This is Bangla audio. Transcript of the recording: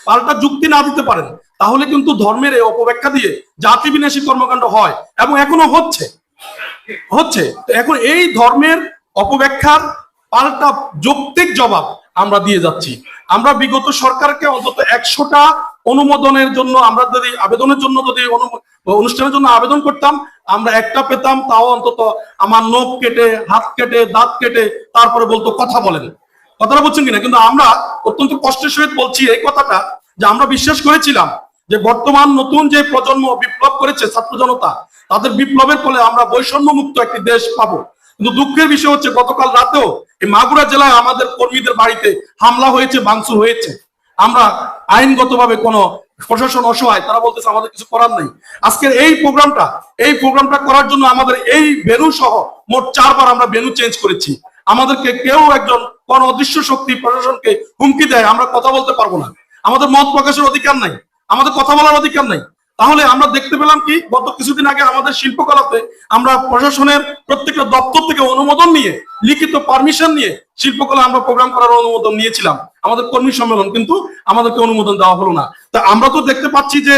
পাল্টা যুক্তি না দিতে পারেন, তাহলে কিন্তু ধর্মের এই অপব্যাখ্যা দিয়ে জাতি বিনাশী কর্মকাণ্ড হয় এবং এখনো হচ্ছে। তো এখন এই ধর্মের অপব্যাখ্যার পাল্টা যৌক্তিক জবাব আমরা দিয়ে যাচ্ছি। আমরা বিগত সরকারকে অন্তত 100টা অনুমোদনের জন্য আমরা যদি আবেদনের জন্য যদি অনুষ্ঠানের জন্য আবেদন করতাম, আমরা একটা পেতাম, তাও অন্তত আমার নখ কেটে, হাত কেটে, দাঁত কেটে তারপরে বলতো কথা বলেন। কথাটা বুঝছেন কিনা? কিন্তু আমরা অত্যন্ত কষ্টের সহিত বলছি এই কথাটা, যে আমরা বিশ্বাস করেছিলাম যে বর্তমান নতুন যে প্রজন্ম বিপ্লব করেছে, ছাত্র জনতা, তাদের বিপ্লবের ফলে আমরা বৈষম্য মুক্ত একটি দেশ পাবো। কিন্তু দুঃখের বিষয় হচ্ছে গতকাল রাতেও এই মাগুরা জেলায় আমাদের কর্মীদের বাড়িতে হামলা হয়েছে, ভাঙচুর হয়েছে। আমরা আইনগতভাবে কোনো প্রশাসন অসহায়, তারা বলতেছে আমাদের কিছু করার নাই। আজকের এই প্রোগ্রামটা করার জন্য আমাদের এই ভেন্যু সহ মোট 4বার আমরা ভেন্যু চেঞ্জ করেছি। আমাদেরকে কেউ একজন কোন অদৃশ্য শক্তি প্রশাসনকে হুমকি দেয় আমরা কথা বলতে পারবো না, আমাদের মত প্রকাশের অধিকার নাই, আমাদের কথা বলার অধিকার নাই। তাহলে আমরা দেখতে পেলাম কি, গত কিছুদিন আগে আমাদের শিল্পকলাতে আমরা প্রশাসনের প্রত্যেকটা দপ্তর থেকে অনুমোদন নিয়ে, লিখিত পারমিশন নিয়ে শিল্পকলা আমরা প্রোগ্রাম করার অনুমোদন নিয়েছিলাম আমাদের কর্মী সম্মেলন, কিন্তু আমাদেরকে অনুমোদন দেওয়া হলো না। তা আমরা তো দেখতে পাচ্ছি যে